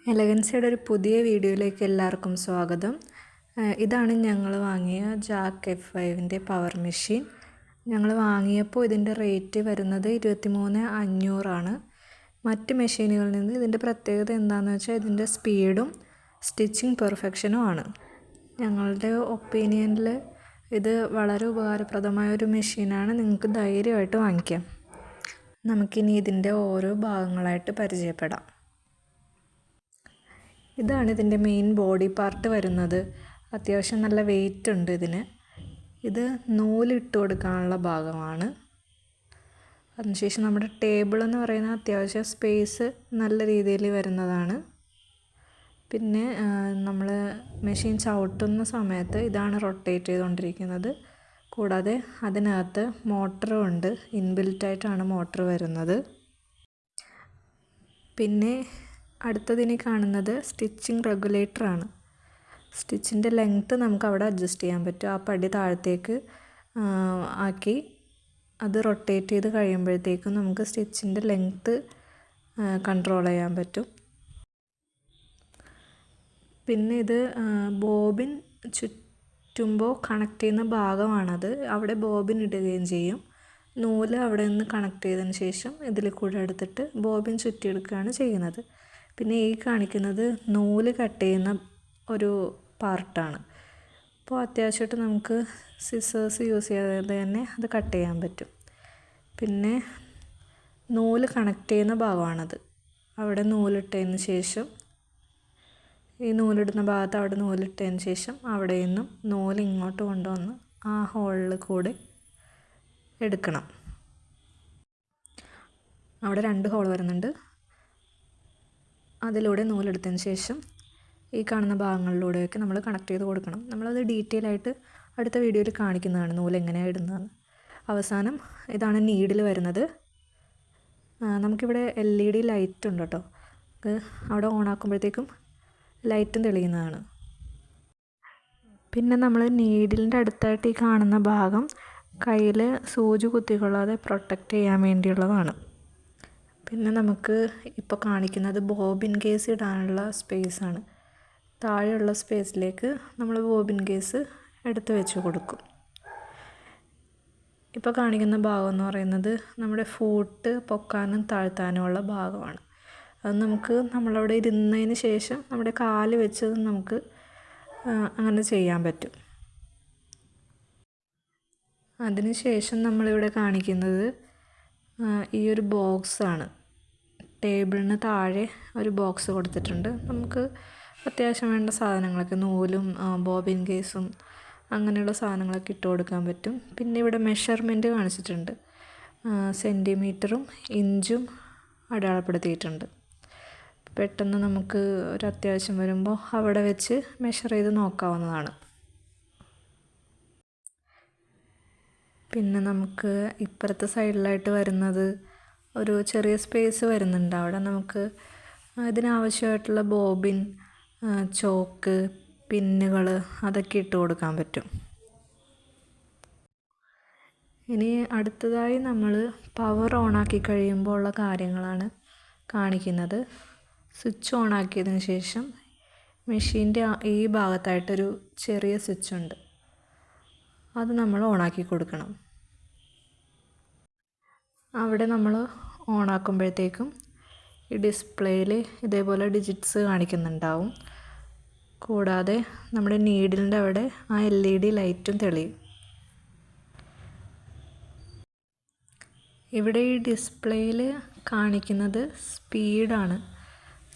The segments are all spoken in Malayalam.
എലഗൻസിയുടെ ഒരു പുതിയ വീഡിയോയിലേക്ക് എല്ലാവർക്കും സ്വാഗതം. ഇതാണ് ഞങ്ങൾ വാങ്ങിയ ജാക്ക് F5ൻ്റെ പവർ മെഷീൻ. ഞങ്ങൾ വാങ്ങിയപ്പോൾ ഇതിൻ്റെ റേറ്റ് വരുന്നത് 23,500 മറ്റ് മെഷീനുകളിൽ നിന്ന് ഇതിൻ്റെ പ്രത്യേകത എന്താണെന്ന് വെച്ചാൽ ഇതിൻ്റെ സ്പീഡും സ്റ്റിച്ചിങ് പെർഫെക്ഷനും ആണ്. ഞങ്ങളുടെ ഒപ്പീനിയനിൽ ഇത് വളരെ ഉപകാരപ്രദമായ ഒരു മെഷീനാണ്. നിങ്ങൾക്ക് ധൈര്യമായിട്ട് വാങ്ങിക്കാം. നമുക്കിനി ഇതിൻ്റെ ഓരോ ഭാഗങ്ങളായിട്ട് പരിചയപ്പെടാം. ഇതാണ് ഇതിൻ്റെ മെയിൻ ബോഡി പാർട്ട് വരുന്നത്. അത്യാവശ്യം നല്ല വെയിറ്റ് ഉണ്ട് ഇതിന്. ഇത് നൂലിട്ട് കൊടുക്കാനുള്ള ഭാഗമാണ്. അതിനുശേഷം നമ്മുടെ ടേബിൾ എന്ന് പറയുന്ന അത്യാവശ്യം സ്പേസ് നല്ല രീതിയിൽ വരുന്നതാണ്. പിന്നെ നമ്മൾ മെഷീൻ ചവിട്ടുന്ന സമയത്ത് ഇതാണ് റൊട്ടേറ്റ് ചെയ്തുകൊണ്ടിരിക്കുന്നത്. കൂടാതെ അതിനകത്ത് മോട്ടറും ഉണ്ട്. ഇൻബിൽറ്റായിട്ടാണ് മോട്ടർ വരുന്നത്. പിന്നെ അടുത്തതിന് കാണുന്നത് സ്റ്റിച്ചിങ് റെഗുലേറ്ററാണ്. സ്റ്റിച്ചിൻ്റെ ലെങ്ത്ത് നമുക്ക് അവിടെ അഡ്ജസ്റ്റ് ചെയ്യാൻ പറ്റും. ആ പടി താഴത്തേക്ക് ആക്കി അത് റൊട്ടേറ്റ് ചെയ്ത് കഴിയുമ്പോഴത്തേക്കും നമുക്ക് സ്റ്റിച്ചിൻ്റെ ലെങ്ത്ത് കൺട്രോൾ ചെയ്യാൻ പറ്റും. പിന്നെ ഇത് ബോബിൻ ചുറ്റുമ്പോൾ കണക്ട് ചെയ്യുന്ന ഭാഗമാണത്. അവിടെ ബോബിൻ ഇടുകയും ചെയ്യും. നൂല് അവിടെ നിന്ന് കണക്ട് ചെയ്തതിന് ശേഷം ഇതിൽ കൂടെ എടുത്തിട്ട് ബോബിൻ ചുറ്റിയെടുക്കുകയാണ് ചെയ്യുന്നത്. പിന്നെ ഈ കാണിക്കുന്നത് നൂല് കട്ട് ചെയ്യുന്ന ഒരു പാർട്ടാണ്. അപ്പോൾ അത്യാവശ്യമായിട്ട് നമുക്ക് സിസേഴ്സ് യൂസ് ചെയ്യാതെ തന്നെ അത് കട്ട് ചെയ്യാൻ പറ്റും. പിന്നെ നൂല് കണക്ട് ചെയ്യുന്ന ഭാഗമാണത്. അവിടെ നൂലിട്ടതിന് ശേഷം ഈ നൂലിടുന്ന ഭാഗത്ത് അവിടെ നൂലിട്ടതിന് ശേഷം അവിടെ നിന്നും നൂല് ഇങ്ങോട്ട് കൊണ്ടുവന്ന് ആ ഹോളിൽ കൂടെ എടുക്കണം. അവിടെ 2 ഹോൾ വരുന്നുണ്ട്. അതിലൂടെ നൂലെടുത്തതിന് ശേഷം ഈ കാണുന്ന ഭാഗങ്ങളിലൂടെയൊക്കെ നമ്മൾ കണക്ട് ചെയ്ത് കൊടുക്കണം. നമ്മളത് ഡീറ്റെയിൽ ആയിട്ട് അടുത്ത വീഡിയോയിൽ കാണിക്കുന്നതാണ് നൂല് എങ്ങനെയാണ് ഇടുന്നതെന്ന്. അവസാനം ഇതാണ് നീഡിൽ വരുന്നത്. നമുക്കിവിടെ LED ലൈറ്റ് ഉണ്ട് കേട്ടോ. അവിടെ ഓണാക്കുമ്പോഴത്തേക്കും ലൈറ്റും തെളിയുന്നതാണ്. പിന്നെ നമ്മൾ നീഡിലിൻ്റെ അടുത്തായിട്ട് ഈ കാണുന്ന ഭാഗം കയ്യിൽ സൂചി കുത്തിക്കൊള്ളാതെ പ്രൊട്ടക്റ്റ് ചെയ്യാൻ വേണ്ടിയുള്ളതാണ്. പിന്നെ നമുക്ക് ഇപ്പോൾ കാണിക്കുന്നത് ബോബിൻ കേസ് ഇടാനുള്ള സ്പേസാണ്. താഴെയുള്ള സ്പേസിലേക്ക് നമ്മൾ ബോബിൻ കേസ് എടുത്ത് വെച്ച് കൊടുക്കും. ഇപ്പോൾ കാണിക്കുന്ന ഭാഗം എന്ന് പറയുന്നത് നമ്മുടെ ഫൂട്ട് പൊക്കാനും താഴ്ത്താനുമുള്ള ഭാഗമാണ്. അത് നമുക്ക് നമ്മളവിടെ ഇരുന്നതിന് ശേഷം നമ്മുടെ കാല് വെച്ച് നമുക്ക് അങ്ങനെ ചെയ്യാൻ പറ്റും. അതിന് ശേഷം നമ്മളിവിടെ കാണിക്കുന്നത് ഈ ഒരു ബോക്സാണ്. ടേബിളിന് താഴെ ഒരു ബോക്സ് കൊടുത്തിട്ടുണ്ട്. നമുക്ക് അത്യാവശ്യം വേണ്ട സാധനങ്ങളൊക്കെ നൂലും ബോബിൻ കേസും അങ്ങനെയുള്ള സാധനങ്ങളൊക്കെ ഇട്ട് കൊടുക്കാൻ പറ്റും. പിന്നെ ഇവിടെ മെഷർമെൻറ്റ് കാണിച്ചിട്ടുണ്ട്. സെൻറ്റിമീറ്ററും ഇഞ്ചും അടയാളപ്പെടുത്തിയിട്ടുണ്ട്. പെട്ടെന്ന് നമുക്ക് ഒരു അത്യാവശ്യം വരുമ്പോൾ അവിടെ വെച്ച് മെഷർ ചെയ്ത് നോക്കാവുന്നതാണ്. പിന്നെ നമുക്ക് ഇപ്പുറത്തെ സൈഡിലായിട്ട് വരുന്നത് ഒരു ചെറിയ സ്പേസ് വരുന്നുണ്ട്. അവിടെ നമുക്ക് ഇതിനാവശ്യമായിട്ടുള്ള ബോബിൻ, ചോക്ക്, പിന്നുകൾ അതൊക്കെ ഇട്ട് കൊടുക്കാൻ പറ്റും. ഇനി അടുത്തതായി നമ്മൾ പവർ ഓണാക്കി കഴിയുമ്പോൾ ഉള്ള കാര്യങ്ങളാണ് കാണിക്കുന്നത്. സ്വിച്ച് ഓണാക്കിയതിന് ശേഷം മെഷീൻ്റെ ഈ ഭാഗത്തായിട്ടൊരു ചെറിയ സ്വിച്ചുണ്ട്. അത് നമ്മൾ ഓണാക്കി കൊടുക്കണം. അവിടെ നമ്മൾ ഓണാക്കുമ്പോഴത്തേക്കും ഈ ഡിസ്പ്ലേയിൽ ഇതേപോലെ ഡിജിറ്റ്സ് കാണിക്കുന്നുണ്ടാവും. കൂടാതെ നമ്മുടെ നീഡിലിൻ്റെ അവിടെ ആ LED ലൈറ്റും തെളിയും. ഇവിടെ ഈ ഡിസ്പ്ലേയിൽ കാണിക്കുന്നത് സ്പീഡാണ്.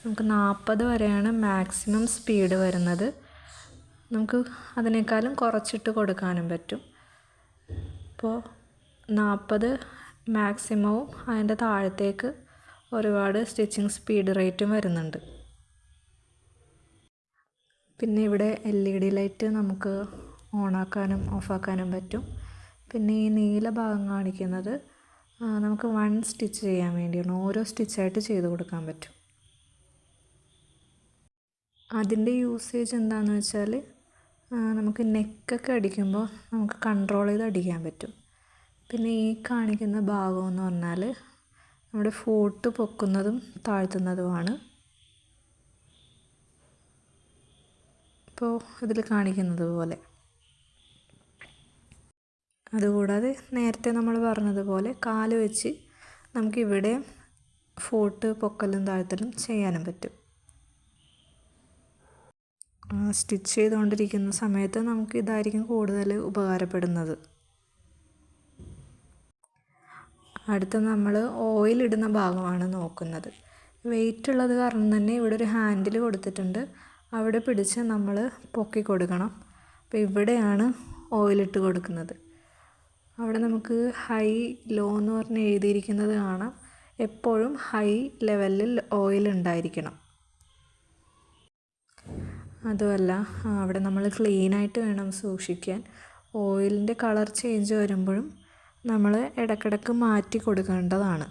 നമുക്ക് 40 വരെയാണ് മാക്സിമം സ്പീഡ് വരുന്നത്. നമുക്ക് അതിനേക്കാളും കുറച്ചിട്ട് കൊടുക്കാനും പറ്റും. ഇപ്പോൾ 40 മാക്സിമവും അതിൻ്റെ താഴത്തേക്ക് ഒരുപാട് സ്റ്റിച്ചിങ് സ്പീഡ് റേറ്റും വരുന്നുണ്ട്. പിന്നെ ഇവിടെ LED ലൈറ്റ് നമുക്ക് ഓണാക്കാനും ഓഫാക്കാനും പറ്റും. പിന്നെ ഈ നീല ഭാഗം കാണിക്കുന്നത് നമുക്ക് 1 സ്റ്റിച്ച് ചെയ്യാൻ വേണ്ടിയാണ്. ഓരോ സ്റ്റിച്ചായിട്ട് ചെയ്ത് കൊടുക്കാൻ പറ്റും. അതിൻ്റെ യൂസേജ് എന്താണെന്ന് വെച്ചാൽ നമുക്ക് നെക്കൊക്കെ അടിക്കുമ്പോൾ നമുക്ക് കൺട്രോൾ ചെയ്ത് അടിക്കാൻ പറ്റും. പിന്നെ ഈ കാണിക്കുന്ന ഭാഗം എന്ന് പറഞ്ഞാൽ നമ്മുടെ ഫൂട്ട് പൊക്കുന്നതും താഴ്ത്തുന്നതുമാണ്. ഇപ്പോൾ ഇതിൽ കാണിക്കുന്നത് പോലെ. അതുകൂടാതെ നേരത്തെ നമ്മൾ പറഞ്ഞതുപോലെ കാല് വെച്ച് നമുക്കിവിടെ ഫോട്ട് പൊക്കലും താഴ്ത്തലും ചെയ്യാനും പറ്റും. സ്റ്റിച്ച് ചെയ്തുകൊണ്ടിരിക്കുന്ന സമയത്ത് നമുക്ക് ഇതായിരിക്കും കൂടുതൽ ഉപകാരപ്പെടുന്നത്. അടുത്ത നമ്മൾ ഓയിലിടുന്ന ഭാഗമാണ് നോക്കുന്നത്. വെയിറ്റ് ഉള്ളത് കാരണം തന്നെ ഇവിടെ ഒരു ഹാൻഡിൽ കൊടുത്തിട്ടുണ്ട്. അവിടെ പിടിച്ച് നമ്മൾ പൊക്കി കൊടുക്കണം. അപ്പോൾ ഇവിടെയാണ് ഓയിലിട്ട് കൊടുക്കുന്നത്. അവിടെ നമുക്ക് ഹൈ ലോ എന്ന് പറഞ്ഞ് എഴുതിയിരിക്കുന്നത് കാണാം. എപ്പോഴും ഹൈ ലെവലിൽ ഓയിൽ ഉണ്ടായിരിക്കണം. അതുമല്ല അവിടെ നമ്മൾ ക്ലീനായിട്ട് വേണം സൂക്ഷിക്കാൻ. ഓയിലിൻ്റെ കളർ ചേഞ്ച് വരുമ്പോഴും നമ്മൾ ഇടയ്ക്കിടയ്ക്ക് മാറ്റി കൊടുക്കേണ്ടതാണ്.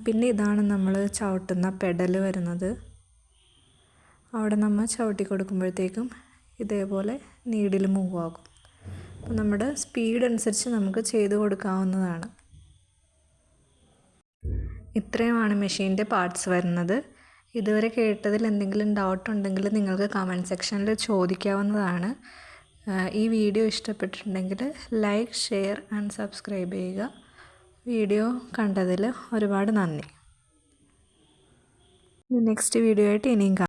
പിന്നെ ഇതാണ് നമ്മൾ ചവിട്ടുന്ന പെഡൽ വരുന്നത്. അവിടെ നമ്മൾ ചവിട്ടി കൊടുക്കുമ്പോഴത്തേക്കും ഇതേപോലെ നീഡിൽ മൂവ് ആകും. അപ്പോൾ നമ്മുടെ സ്പീഡ് അനുസരിച്ച് നമുക്ക് ചെയ്ത് കൊടുക്കാവുന്നതാണ്. ഇത്രയുമാണ് മെഷീൻ്റെ പാർട്സ് വരുന്നത്. ഇതുവരെ കേട്ടതിൽ എന്തെങ്കിലും ഡൗട്ട് ഉണ്ടെങ്കിൽ നിങ്ങൾക്ക് കമൻറ്റ് സെക്ഷനിൽ ചോദിക്കാവുന്നതാണ്. ഈ വീഡിയോ ഇഷ്ടപ്പെട്ടിട്ടുണ്ടെങ്കിൽ ലൈക്ക്, ഷെയർ ആൻഡ് സബ്സ്ക്രൈബ് ചെയ്യുക. വീഡിയോ കണ്ടതിൽ ഒരുപാട് നന്ദി. നെക്സ്റ്റ് വീഡിയോ ആയിട്ട് ഇനിയും കാണാം.